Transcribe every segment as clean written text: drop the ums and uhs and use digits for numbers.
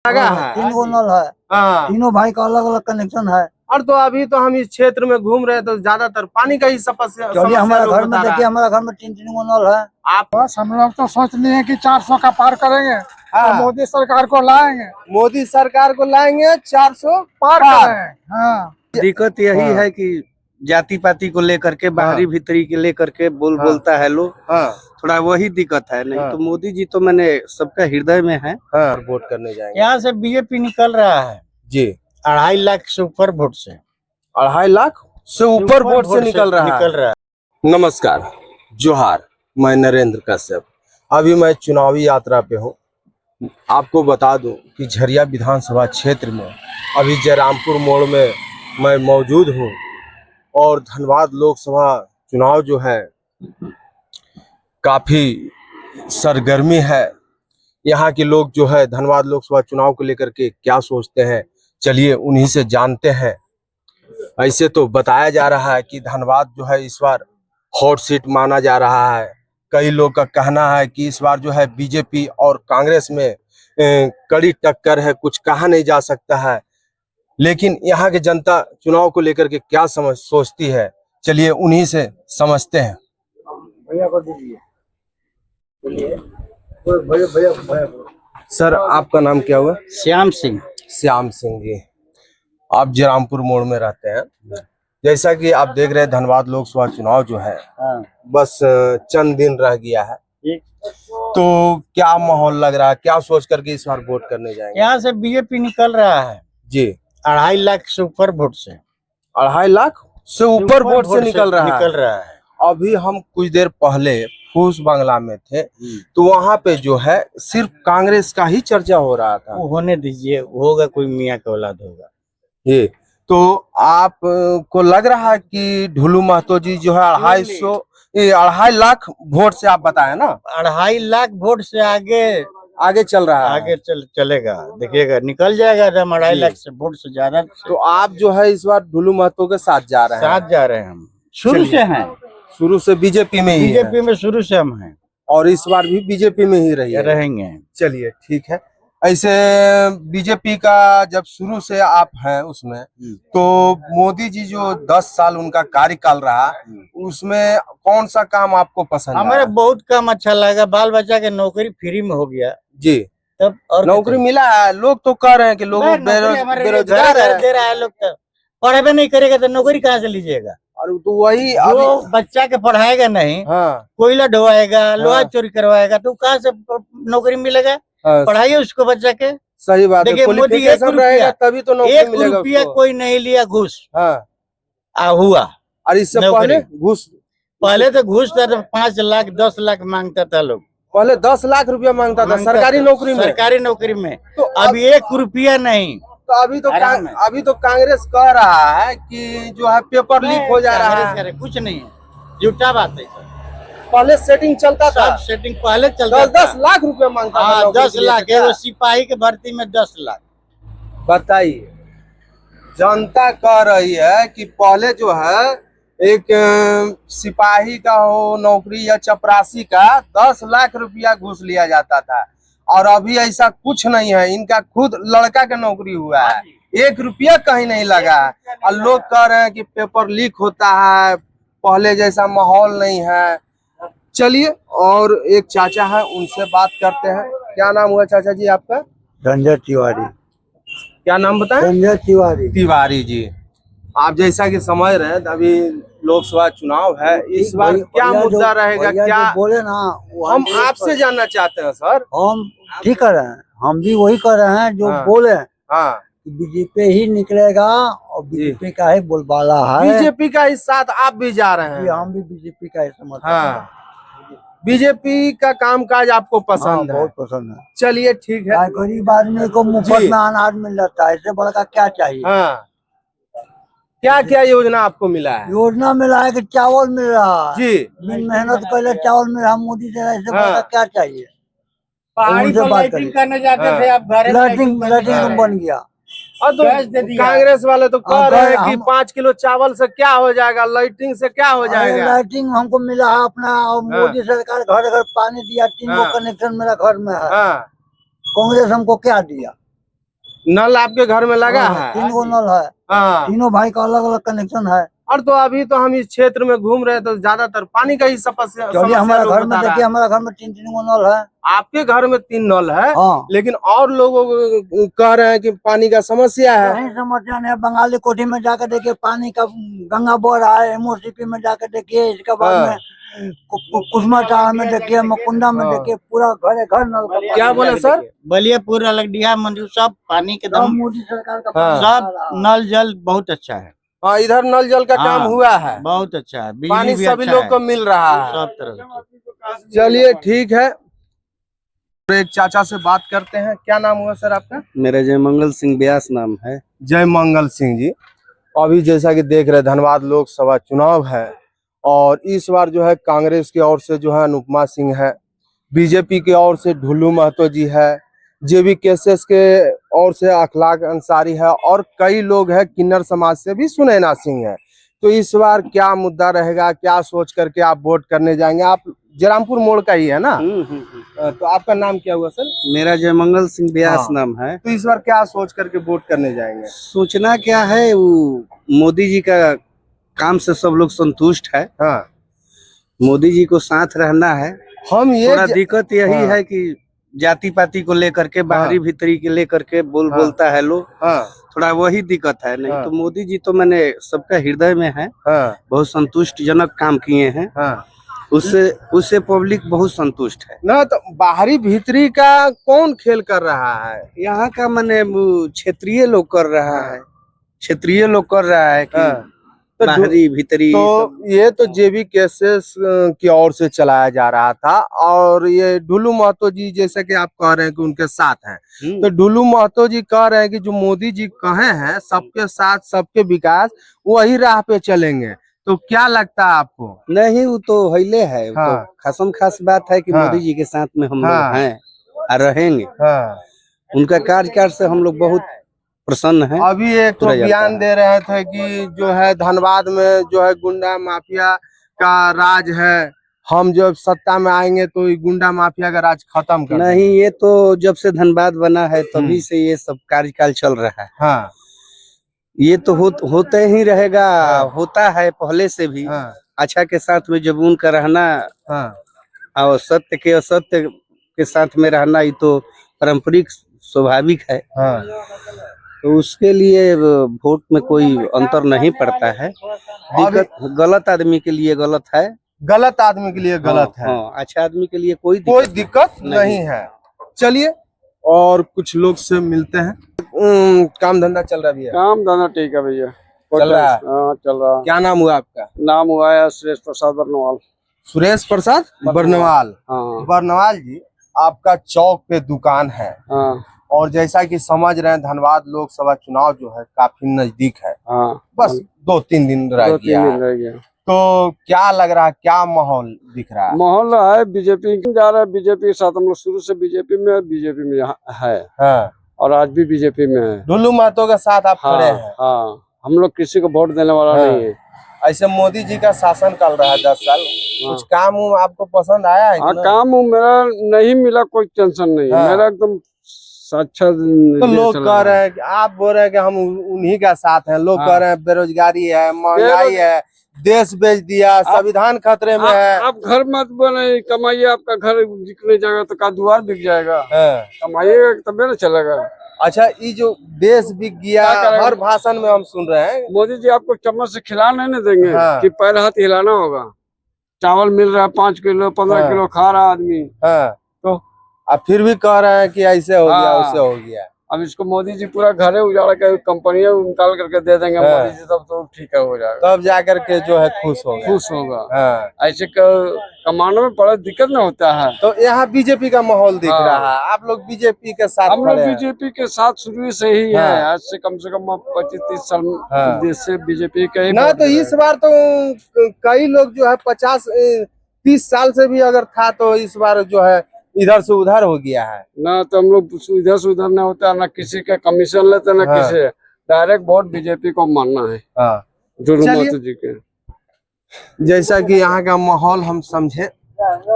लगा है। 3 गो नल है। हाँ। तीनों भाई का अलग अलग कनेक्शन है। और तो अभी तो हम इस क्षेत्र में घूम रहे हैं तो ज्यादातर पानी का ही समस्या चलिए हमारा लोग घर में बता रहा देखिए, है। हमारा घर में 3 गो नल है। आप बस हम लोग तो सोच लिए हैं कि 400 का पार करेंगे। हाँ। तो मोदी सरकार को लाएंगे, मोदी सरकार को लाएंगे 400 पार करेंगे। हाँ, दिक्कत यही है कि जाति पाति को लेकर के बाहरी भीतरी के लेकर के बोलता है लोग। हाँ। थोड़ा वही दिक्कत है, नहीं तो मोदी जी तो मैंने सबका हृदय में है। हाँ। वोट करने जाएंगे। यहाँ से बीजेपी निकल रहा है जी 2.5 लाख से ऊपर वोट से। 2.5 लाख से ऊपर वोट से निकल रहा है। नमस्कार, जोहार, मैं नरेंद्र कश्यप। अभी मैं चुनावी यात्रा पे हूँ। आपको बता दूं कि झरिया विधानसभा क्षेत्र में अभी जयरामपुर मोड़ में मैं मौजूद हूँ और धनबाद लोकसभा चुनाव जो है काफी सरगर्मी है। यहाँ के लोग जो है धनबाद लोकसभा चुनाव को लेकर के क्या सोचते हैं, चलिए उन्हीं से जानते हैं। ऐसे तो बताया जा रहा है कि धनबाद जो है इस बार हॉट सीट माना जा रहा है। कई लोग का कहना है कि इस बार जो है बीजेपी और कांग्रेस में कड़ी टक्कर है, कुछ कहा नहीं जा सकता है। लेकिन यहाँ की जनता चुनाव को लेकर के क्या सोचती है, चलिए उन्हीं से समझते हैं। भैया को दीजिए। सर आपका नाम क्या हुआ? श्याम सिंह। श्याम सिंह जी, आप जयरामपुर मोड़ में रहते हैं। जैसा कि आप देख रहे हैं धनबाद लोकसभा चुनाव जो है बस चंद दिन रह गया है, तो क्या माहौल लग रहा है, क्या सोच करके इस बार वोट करने जाएंगे? यहाँ से बीजेपी निकल रहा है जी 2.5 लाख से ऊपर वोट से। 2.5 लाख से ऊपर वोट से निकल रहा है। अभी हम कुछ देर पहले फूस बंगला में थे तो वहाँ पे जो है सिर्फ कांग्रेस का ही चर्चा हो रहा था। वो होने दीजिए, होगा कोई मियाँ का औलाद होगा। ये तो आप को लग रहा है कि ढुलू महतो जी जो है 2.5 लाख वोट से आप बताए ना, 2.5 लाख वोट से आगे चल रहा है। आगे चलेगा, देखिएगा निकल जाएगा। 2.5 लाख से वोट से ज्यादा। तो आप जो है इस बार ढुलू महतो के साथ जा रहे हैं? साथ जा रहे हैं हम, शुरू से हैं। शुरू से बीजेपी में ही? बीजेपी में शुरू से हम हैं और इस बार भी बीजेपी में ही रहेंगे। चलिए ठीक है। ऐसे बीजेपी का जब शुरू से आप हैं उसमें, तो मोदी जी जो 10 साल उनका कार्यकाल रहा उसमें कौन सा काम आपको पसंद? हमारे बहुत काम अच्छा लगा। बाल बच्चा के नौकरी फ्री में हो गया जी। तब और नौकरी मिला है? लोग तो कह रहे हैं कि लोग बेरोजगार दे रहा है। लोग तो पढ़ाई नहीं करेगा तो नौकरी कहाँ से लीजिएगा? और तो वही जो बच्चा के पढ़ाएगा नहीं, कोयला ढोवाएगा, लोहा चोरी करवाएगा, तो कहाँ से नौकरी मिलेगा? पढ़ाइए उसको बच्चा के। सही बात है। मोदी 1 रुपया तभी तो नौकरी मिलेगा। 1 रुपया कोई नहीं लिया घूस। हुआ। और इससे पहले घूस, पहले तो घूस था तो 5 लाख 10 लाख मांगता था लोग। पहले 10 लाख रुपया मांगता था सरकारी नौकरी में। सरकारी नौकरी में तो अभी 1 रुपया नहीं। तो अभी तो कांग्रेस कह रहा है कि जो है पेपर लीक हो जा रहा है। कुछ नहीं है, झूठा बात है। पहले सेटिंग चलता था, सेटिंग पहले चलता 10 लाख रुपया मांगता था। 10 लाख एगो सिपाही के भर्ती में 10 लाख। बताइए, जनता कह रही है कि पहले जो है एक सिपाही का हो नौकरी या चपरासी का 10 लाख रुपया घूस लिया जाता था, और अभी ऐसा कुछ नहीं है। इनका खुद लड़का का नौकरी हुआ है, 1 रुपया कहीं नहीं लगा है। और लोग कह रहे हैं कि पेपर लीक होता है, पहले जैसा माहौल नहीं है। चलिए, और एक चाचा है उनसे बात करते हैं। क्या नाम हुआ चाचा जी आपका? संजय तिवारी। क्या नाम बताएं? संजय तिवारी। तिवारी जी, आप जैसा कि समझ रहे हैं अभी लोकसभा चुनाव है, इस बार क्या मुद्दा रहेगा? क्या बोले ना, हम आपसे जानना चाहते हैं सर। हम ठीक कर रहे हैं, हम भी वही कर रहे हैं जो बोले। बीजेपी ही निकलेगा और बीजेपी का ही बोलबाला है। बीजेपी का ही साथ आप भी जा रहे हैं? हम भी बीजेपी का ही समर्थन। बीजेपी का कामकाज आपको पसंद है? बहुत पसंद है। चलिए ठीक है। गरीब आदमी को मुफ्त में अनाज मिल जाता है, इससे बड़ा का क्या चाहिए? क्या क्या योजना आपको मिला है? योजना मिला है कि चावल मिल रहा है जी, मेहनत कर चावल मिल रहा। मोदी से इससे बड़ा का क्या चाहिए? पहाड़ी पर लाइटिंग करने जाते थे, अब घर लाइटिंग बन गया। और तो कांग्रेस वाले तो कह रहे हैं कि 5 किलो चावल से क्या हो जाएगा, लाइटिंग से क्या हो जाएगा? लाइटिंग हमको मिला है अपना, और मोदी सरकार घर घर पानी दिया, 3 गो कनेक्शन मेरा घर में है। कांग्रेस हमको क्या दिया? नल आपके घर में लगा हाँ, है? 3 गो नल है। हाँ। तीनों भाई का अलग अलग कनेक्शन है। और तो अभी तो हम इस क्षेत्र में घूम रहे हैं तो ज्यादातर पानी का ही समस्या चलिए हमारा लोग घर में बता रहा देखिए, है। हमारा घर में 3 गो नल है। आपके घर में 3 नल है, हाँ। लेकिन और लोगों को कह रहे हैं कि पानी का समस्या है। नहीं समस्या नहीं है। बंगाली कोठी में जाकर देखिए पानी का गंगा बह रहा है। एमओसीपी में जाकर देखिए, इसके बाद हाँ। में कुसमा टावर में देखिए, मकुंडा में हाँ। देखिए, पूरा घर घर नल का क्या बोले सर? बलियापुर अलगडिहा मंदिर सब पानी के सब दम, मोदी सरकार का हाँ। पानी आ सब रहा है। नल जल बहुत अच्छा है। हाँ, इधर नल जल का काम हाँ, हुआ है, बहुत अच्छा है। बिजली पानी भी सभी अच्छा लोग है, को मिल रहा है। सब तरह से। चलिए ठीक है, तो एक चाचा से बात करते हैं। क्या नाम हुआ सर आपका? मेरा जयमंगल सिंह व्यास नाम है। जय मंगल सिंह जी। अभी जैसा कि देख रहे हैं, धनबाद लोकसभा चुनाव है और इस बार जो है कांग्रेस की ओर से जो है अनुपमा सिंह है, बीजेपी की ओर से ढुल्लू महतो जी है, जेबी केसेस के ओर से अखलाक अंसारी है और कई लोग हैं किन्नर समाज से भी सुनैना सिंह है। तो इस बार क्या मुद्दा रहेगा, क्या सोच करके आप वोट करने जाएंगे? आप जयरामपुर मोड़ का ही है ना? तो आपका नाम क्या हुआ सर? मेरा जयमंगल सिंह व्यास हाँ। नाम है। तो इस बार क्या सोच करके वोट करने जाएंगे? सोचना क्या है, वो मोदी जी का काम से सब लोग संतुष्ट है। हाँ, मोदी जी को साथ रहना है। हम ये थोड़ा दिक्कत यही हाँ। है कि जाति पाति को लेकर के, बाहरी भीतरी के लेकर के हाँ। बोलता है लोग। हाँ। थोड़ा वही दिक्कत है। नहीं हाँ। तो मोदी जी तो मैंने सबका हृदय में है। हाँ। बहुत संतुष्टजनक काम किए हैं। हाँ। उससे पब्लिक बहुत संतुष्ट है। ना तो बाहरी भीतरी का कौन खेल कर रहा है? यहाँ का मैंने वो क्षेत्रीय लोग कर रहा है, क्षेत्रीय लोग कर रहा है कि हाँ। तो बाहरी भीतरी तो ये तो जेबी केसेस की ओर से चलाया जा रहा था और ये ढुल्लू महतो जी जैसे कि आप कह रहे हैं कि उनके साथ हैं, तो ढुल्लू महतो जी कह रहे हैं कि जो मोदी जी कहे हैं सबके साथ सबके विकास, वही राह पे चलेंगे। तो क्या लगता है आपको? नहीं, वो तो हिले है। वो हाँ। तो खासम खास बात है कि हाँ। मोदी जी के साथ में हम हाँ। लोग हैं और रहेंगे। हाँ। उनका कार्यकाल से हम लोग बहुत प्रसन्न हैं। अभी एक तो बयान दे रहे थे कि जो है धनबाद में जो है गुंडा माफिया का राज है, हम जब सत्ता में आएंगे तो ये गुंडा माफिया का राज खत्म कर नहीं, ये तो जब से धनबाद बना है तभी से ये सब कार्यकाल चल रहा है। हाँ। ये तो होते ही रहेगा। हाँ। होता है पहले से भी। हाँ। अच्छा के साथ में जब उनका रहना हाँ। और सत्य के असत्य के साथ में रहना, ये तो पारंपरिक स्वाभाविक है। हाँ। तो उसके लिए वोट में कोई अंतर नहीं पड़ता है। दिक्कत गलत आदमी के लिए गलत है, गलत आदमी के लिए गलत है। हाँ, अच्छा आदमी के लिए कोई दिक्कत नहीं है। चलिए और कुछ लोग से मिलते हैं। काम धंधा चल रहा है भैया? काम धंधा ठीक है भैया, चल रहा है? हाँ चल रहा है। क्या नाम हुआ आपका? नाम हुआ है सुरेश प्रसाद बर्नवाल। सुरेश प्रसाद बर्नवाल। हाँ। बर्नवाल जी, आपका चौक पे दुकान है हाँ। और जैसा कि समझ रहे हैं धनबाद लोकसभा चुनाव जो है काफी नजदीक है, हाँ। बस 2-3 दिन रह 2-3 गया दिन है। रह गया। तो क्या लग रहा है, क्या माहौल दिख रहा है? माहौल है बीजेपी जा रहा है। बीजेपी के साथ हम लोग शुरू से बीजेपी में है हाँ। और आज भी बीजेपी में है। ढुल्लू महतो के साथ आप खड़े हैं? हाँ, हम लोग किसी को वोट देने वाला नहीं है। ऐसे मोदी जी का शासन चल रहा है 10 साल, कुछ काम आपको पसंद आया है? हाँ, काम मेरा नहीं मिला, कोई टेंशन नहीं है। मेरा एकदम अच्छा। तो लोग कह रहे हैं कि आप बोल रहे हैं कि हम उन्हीं का साथ हैं, लोग कह रहे हैं बेरोजगारी है, महंगाई है, देश बेच दिया, संविधान खतरे में है। आप घर मत बने, कमाइए, आपका घर बिकने जाएगा तो का द्वार बिक जाएगा। कमाइएगा तभी ना चलेगा। अच्छा, ये जो देश बिक गया, हर भाषण में हम सुन रहे हैं मोदी जी आपको चम्मच से खिला नहीं देंगे। हाँ। कि पैर हाथ हिलाना होगा। चावल मिल रहा है 5 किलो 15 किलो खा रहा आदमी। हाँ। तो अब फिर भी कह रहे हैं कि ऐसे हो गया, वैसे हो गया। अब इसको मोदी जी पूरा घरे उजाड़ के कंपनियां निकाल करके दे देंगे मोदी जी, तब तो ठीक है, हो जाएगा। तब जाकर के जो है खुश होगा। हाँ। ऐसे कमाने में बड़ा दिक्कत न होता है। तो यहाँ बीजेपी का माहौल दिख रहा है, आप लोग बीजेपी के साथ? हम लोग बीजेपी के साथ शुरू से ही है। आज से कम 25-30 साल देश से बीजेपी के ही ना। तो इस बार तो कई लोग जो है 50-30 साल से भी अगर था, तो इस बार जो है इधर से उधर हो गया है ना। तो हम लोग इधर से उधर नहीं होता, ना किसी का कमीशन लेते, ना किसी। डायरेक्ट वोट बीजेपी को मानना है। चलिए, जी के जैसा कि यहाँ का माहौल हम समझे,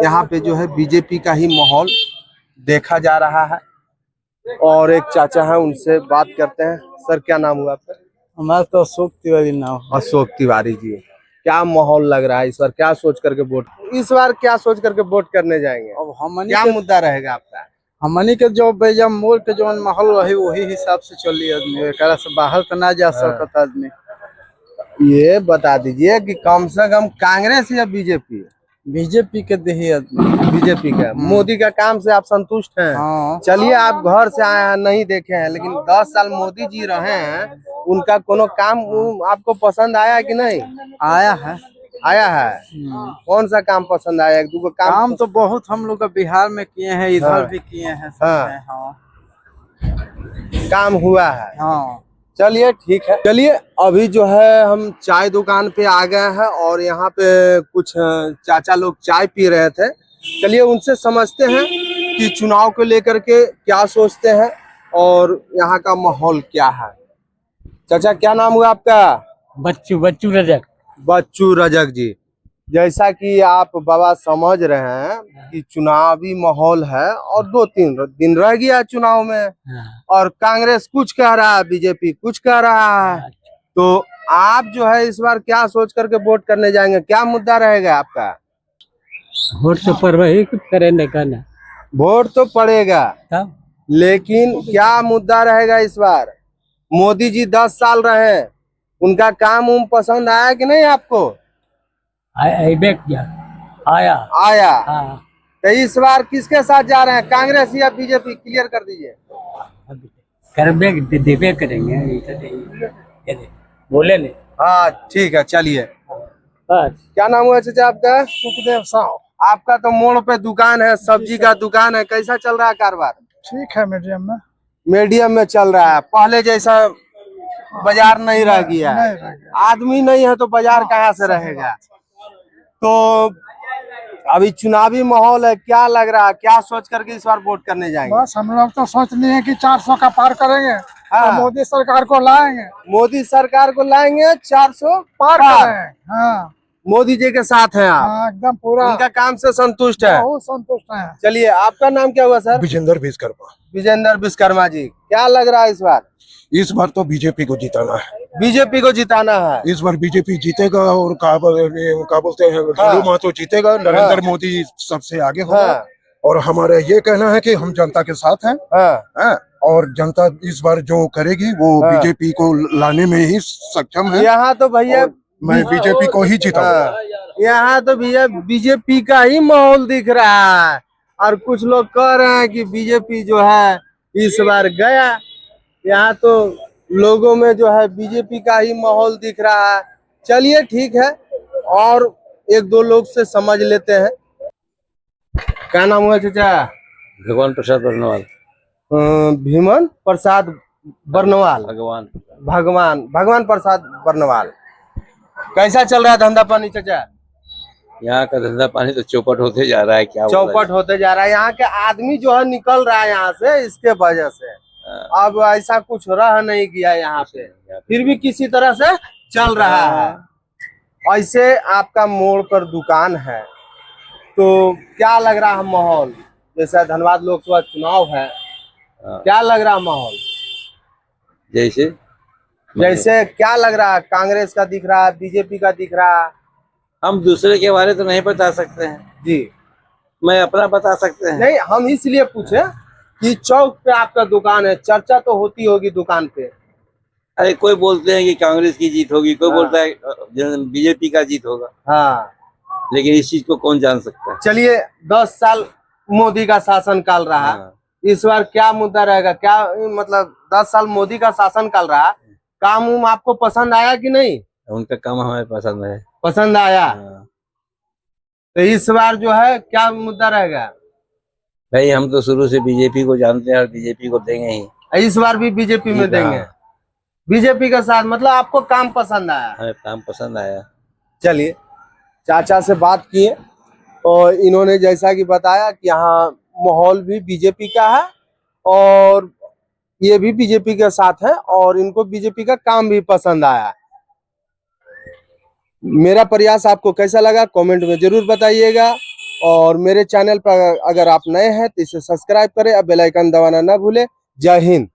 यहाँ पे जो है बीजेपी का ही माहौल देखा जा रहा है। और एक चाचा है, उनसे बात करते हैं। सर क्या नाम हुआ आपका? हमारा तो अशोक तिवारी नाम। अशोक तिवारी जी, क्या माहौल लग रहा है इस बार? क्या सोच करके वोट करने जाएंगे? अब हमनी क्या के मुद्दा रहेगा आपका? हमनी के जो भैया मोर के जो माहौल रही वही हिसाब से चली आदमी, एकरा से बाहर तो ना जा सकत आदमी। ये बता दीजिए कि कम से कम कांग्रेस या बीजेपी? बीजेपी के दही आदमी। बीजेपी का। मोदी का काम से आप संतुष्ट हैं? हाँ। चलिए, आप घर से आए हैं, नहीं देखे हैं, लेकिन 10 साल मोदी जी रहे हैं, उनका कोनो काम आपको पसंद आया कि नहीं? आया है। आया है। कौन सा काम पसंद आया? एक दो काम तो बहुत हम लोग बिहार में किए हैं, इधर हाँ। भी किए हैं, सब हाँ। है, हाँ। काम हुआ है। हाँ। चलिए ठीक है। चलिए, अभी जो है हम चाय दुकान पे आ गए हैं और यहाँ पे कुछ चाचा लोग चाय पी रहे थे। चलिए उनसे समझते हैं कि चुनाव को लेकर के क्या सोचते हैं और यहाँ का माहौल क्या है। चाचा क्या नाम हुआ आपका? बच्चू रजक। बच्चू रजक जी, जैसा कि आप बाबा समझ रहे हैं कि चुनावी माहौल है और 2-3 दिन रह गया चुनाव में, और कांग्रेस कुछ कह रहा है, बीजेपी कुछ कह रहा है, तो आप जो है इस बार क्या सोच करके वोट करने जाएंगे? क्या मुद्दा रहेगा आपका? वोट तो परवाही करेंगे ना। वोट तो पड़ेगा, लेकिन क्या मुद्दा रहेगा इस बार? मोदी जी 10 साल रहे, उनका काम पसंद आया कि नहीं आपको? आया। हाँ। तो इस बार किसके साथ जा रहे हैं, कांग्रेस या बीजेपी? क्लियर कर दीजिए। देवे करेंगे, बोले नहीं। हाँ ठीक है, चलिए। क्या नाम हुआ चाचा आपका? सुखदेव साहु। आपका तो मोड़ पे दुकान है, सब्जी का दुकान है, कैसा चल रहा है कारोबार? ठीक है, मीडियम में। मीडियम में चल रहा है। पहले जैसा बाजार नहीं रह गया है। आदमी नहीं है तो बाजार कहाँ से रहेगा? तो अभी चुनावी माहौल है, क्या लग रहा है, क्या सोच करके इस बार वोट करने जाएंगे? बस हम लोग तो सोच लिए हैं कि 400 का पार करेंगे। हाँ। तो मोदी सरकार को लाएंगे। मोदी सरकार को लाएंगे, 400 पार करेंगे। हाँ। मोदी जी के साथ हैं आप? हाँ, एकदम पूरा। उनका काम से संतुष्ट है? बहुत संतुष्ट है। चलिए, आपका नाम क्या हुआ सर? विजेंद्र विश्वकर्मा। विजेंद्र विश्वकर्मा जी, क्या लग रहा है इस बार? इस बार तो बीजेपी को जिताना है। बीजेपी को जिताना है इस बार बीजेपी जीतेगा और क्या बोलते हैं, हाँ। लालू महतो जीतेगा, नरेंद्र हाँ। मोदी सबसे आगे होगा। हाँ। और हमारा ये कहना है कि हम जनता के साथ हैं। हाँ। और जनता इस बार जो करेगी वो हाँ। बीजेपी को लाने में ही सक्षम है। यहाँ तो भैया मैं बीजेपी को ही जिताऊंगा। यहाँ तो भैया बीजेपी का ही माहौल दिख रहा है, और कुछ लोग कह रहे हैं कि बीजेपी जो है इस बार गया। यहाँ तो लोगों में जो है बीजेपी का ही माहौल दिख रहा है। चलिए ठीक है, और 1-2 लोग से समझ लेते हैं। क्या नाम हुआ चाचा? भगवान प्रसाद बर्नवाल। भीमन प्रसाद बर्नवाल। भगवान प्रसाद बर्नवाल। कैसा चल रहा है धंधा पानी चाचा? यहाँ का धंधा पानी तो चौपट होते जा रहा है। क्या चौपट होते जा रहा है। यहाँ के आदमी जो है निकल रहा है यहाँ से, इसके वजह से। अब ऐसा कुछ रह नहीं गया यहाँ पे, फिर भी किसी तरह से चल रहा है। ऐसे आपका मोड़ पर दुकान है, तो क्या लग रहा है माहौल? जैसा धनबाद लोकसभा चुनाव है, क्या लग रहा है माहौल? जैसे क्या लग रहा है? कांग्रेस का दिख रहा है, बीजेपी का दिख रहा है? हम दूसरे के बारे तो नहीं बता सकते हैं जी, मैं अपना बता सकते हैं। नहीं, हम इसलिए पूछे कि चौक पे आपका दुकान है, चर्चा तो होती होगी दुकान पे। अरे कोई बोलते हैं कि कांग्रेस की जीत होगी, कोई बोलता है बीजेपी का जीत होगा। हाँ, लेकिन इस चीज को कौन जान सकता है? चलिए 10 साल मोदी का शासन काल रहा, इस बार क्या मुद्दा रहेगा? क्या मतलब 10 साल मोदी का शासन काल रहा, काम आपको पसंद आया कि नहीं? उनका काम हमें पसंद है। पसंद आया। तो इस बार जो है क्या मुद्दा रहेगा? भाई हम तो शुरू से बीजेपी को जानते हैं और बीजेपी को देंगे ही। इस बार भी बीजेपी में देंगे? बीजेपी के साथ, मतलब आपको काम पसंद आया? हमें काम पसंद आया। चलिए, चाचा से बात किए और इन्होंने जैसा कि बताया कि यहाँ माहौल भी बीजेपी का है और ये भी बीजेपी के साथ है और इनको बीजेपी का काम भी पसंद आया। मेरा प्रयास आपको कैसा लगा कमेंट में जरूर बताइएगा, और मेरे चैनल पर अगर आप नए हैं तो इसे सब्सक्राइब करें और बेल आइकन दबाना ना भूलें। जय हिंद।